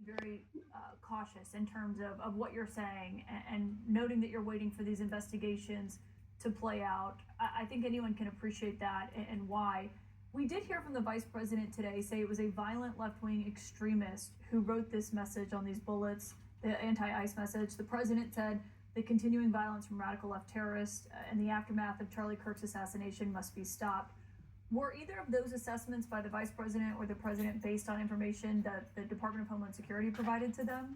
very cautious in terms of what you're saying and noting that you're waiting for these investigations to play out. I think anyone can appreciate that and why. We did hear from the vice president today say it was a violent left wing extremist who wrote this message on these bullets, the anti ICE message. The president said the continuing violence from radical left terrorists and the aftermath of Charlie Kirk's assassination must be stopped. Were either of those assessments by the vice president or the president based on information that the Department of Homeland Security provided to them?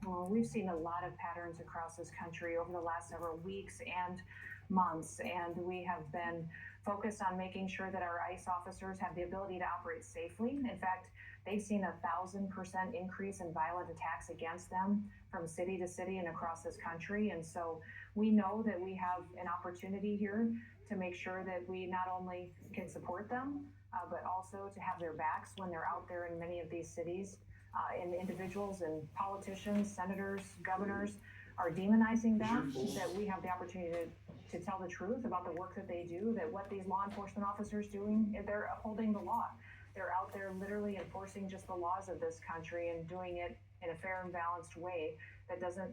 Well, we've seen a lot of patterns across this country over the last several weeks and months, and we have been focused on making sure that our ICE officers have the ability to operate safely. In fact, they've seen 1,000% increase in violent attacks against them from city to city and across this country. And so we know that we have an opportunity here to make sure that we not only can support them, but also to have their backs when they're out there in many of these cities. And individuals and politicians, senators, governors are demonizing them, that we have the opportunity to tell the truth about the work that they do, that what these law enforcement officers doing, they're upholding the law. They're out there literally enforcing just the laws of this country and doing it in a fair and balanced way that doesn't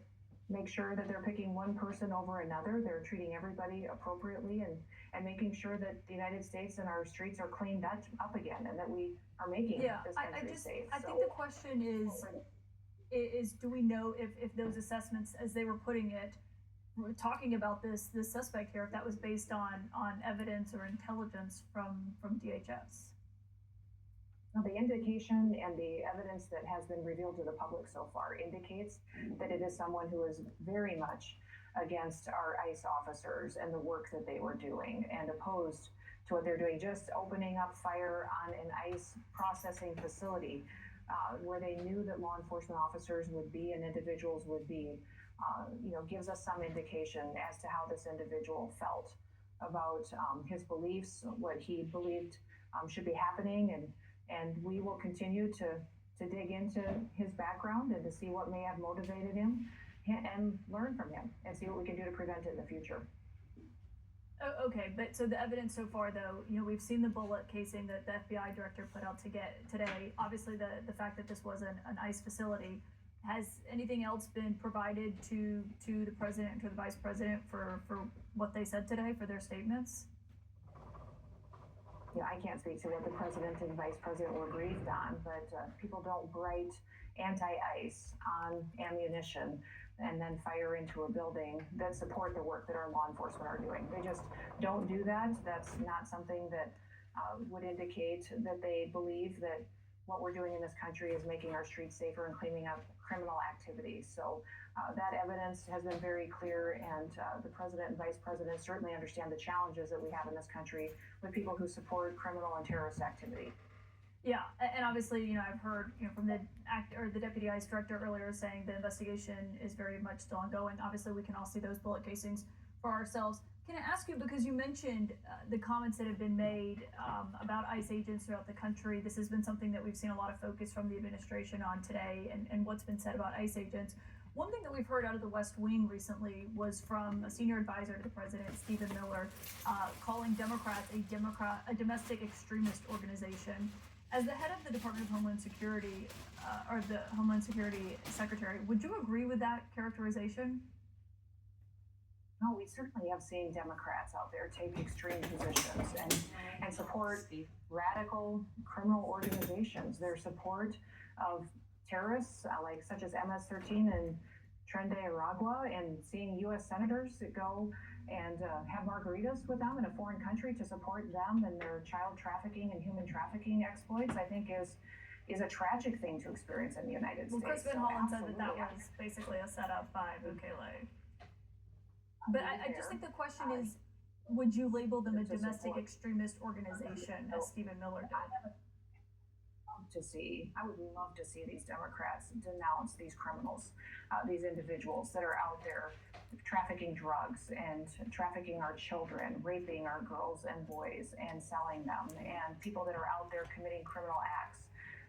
make sure that they're picking one person over another. They're treating everybody appropriately and making sure that the United States and our streets are cleaned up again and that we are making this country safe. I think the question is do we know if those assessments, as they were putting it, we're talking about this suspect here, if that was based on evidence or intelligence from DHS? Now, the indication and the evidence that has been revealed to the public so far indicates that it is someone who is very much against our ICE officers and the work that they were doing and opposed to what they're doing, just opening up fire on an ICE processing facility where they knew that law enforcement officers would be and individuals would be, gives us some indication as to how this individual felt about his beliefs, what he believed should be happening, and we will continue to dig into his background and to see what may have motivated him and learn from him and see what we can do to prevent it in the future. Oh, okay, but so the evidence so far, though, we've seen the bullet casing that the FBI director put out today. Obviously, the fact that this was an ICE facility. Has anything else been provided to the president and to the vice president for what they said today, for their statements? Yeah, I can't speak to what the president and vice president were briefed on, but people don't write anti-ICE on ammunition and then fire into a building that support the work that our law enforcement are doing. They just don't do that. That's not something that would indicate that they believe that what we're doing in this country is making our streets safer and cleaning up criminal activity. So that evidence has been very clear, and the president and vice president certainly understand the challenges that we have in this country with people who support criminal and terrorist activity. Yeah, and obviously, I've heard from the deputy ICE director earlier saying the investigation is very much still ongoing. Obviously, we can all see those bullet casings for ourselves. Can I ask you, because you mentioned the comments that have been made about ICE agents throughout the country, this has been something that we've seen a lot of focus from the administration on today, and what's been said about ICE agents. One thing that we've heard out of the West Wing recently was from a senior advisor to the president, Stephen Miller, calling Democrats a domestic extremist organization. As the head of the Department of Homeland Security, or the Homeland Security Secretary, would you agree with that characterization? No, we certainly have seen Democrats out there take extreme positions and support radical criminal organizations. Their support of terrorists such as MS-13 and Tren de Aragua, and seeing U.S. senators go and have margaritas with them in a foreign country to support them and their child trafficking and human trafficking exploits, I think is a tragic thing to experience in the United States. Well, Chris Van Hollen said that was basically a setup by Bukele. But I just think the question is, would you label them a domestic extremist organization, as Stephen Miller did? I would love to see these Democrats denounce these criminals, these individuals that are out there trafficking drugs and trafficking our children, raping our girls and boys and selling them, and people that are out there committing criminal acts,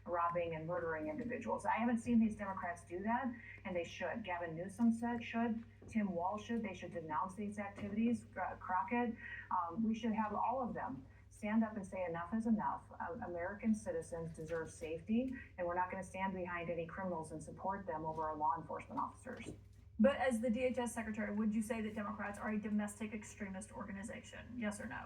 robbing and murdering individuals. I haven't seen these Democrats do that, and they should. Gavin Newsom should. Tim Walz should. They should denounce these activities. Crockett. We should have all of them stand up and say enough is enough. American citizens deserve safety, and we're not going to stand behind any criminals and support them over our law enforcement officers. But as the DHS secretary, would you say that Democrats are a domestic extremist organization? Yes or no?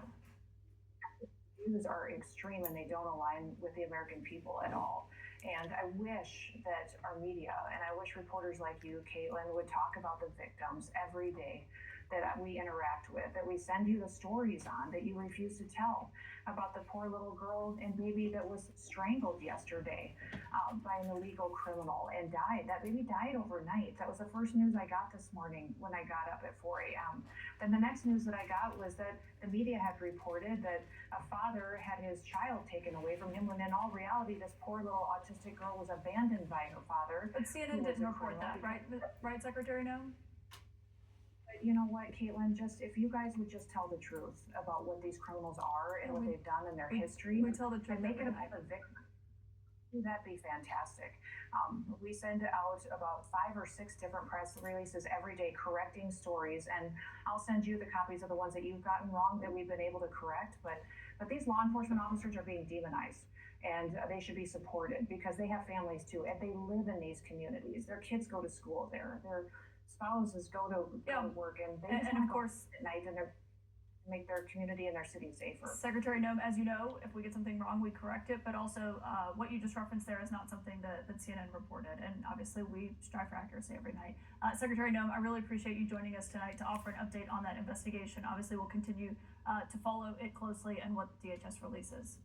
Views are extreme and they don't align with the American people at all. And I wish that our media and I wish reporters like you, Caitlin, would talk about the victims every day that we interact with, that we send you the stories on that you refuse to tell, about the poor little girl and baby that was strangled yesterday by an illegal criminal and died. That baby died overnight. That was the first news I got this morning when I got up at 4 a.m. Then the next news that I got was that the media had reported that a father had his child taken away from him, when in all reality, this poor little autistic girl was abandoned by her father. But CNN didn't report that, right? Right, Secretary Noem? But you know what, Caitlin? Just if you guys would just tell the truth about what these criminals are and what they've done in their history, We tell the truth and make it every about night. the victim, that'd be fantastic. We send out about 5 or 6 different press releases every day correcting stories, and I'll send you the copies of the ones that you've gotten wrong that we've been able to correct. But these law enforcement officers are being demonized, and they should be supported because they have families too, and they live in these communities. Their kids go to school there. Their spouses go to work, and they just And wanna of go course, at night and make their community and their city safer. Secretary Noem, as you know, if we get something wrong, we correct it. But also, what you just referenced there is not something that CNN reported. And obviously, we strive for accuracy every night. Secretary Noem, I really appreciate you joining us tonight to offer an update on that investigation. Obviously, we'll continue to follow it closely and what DHS releases.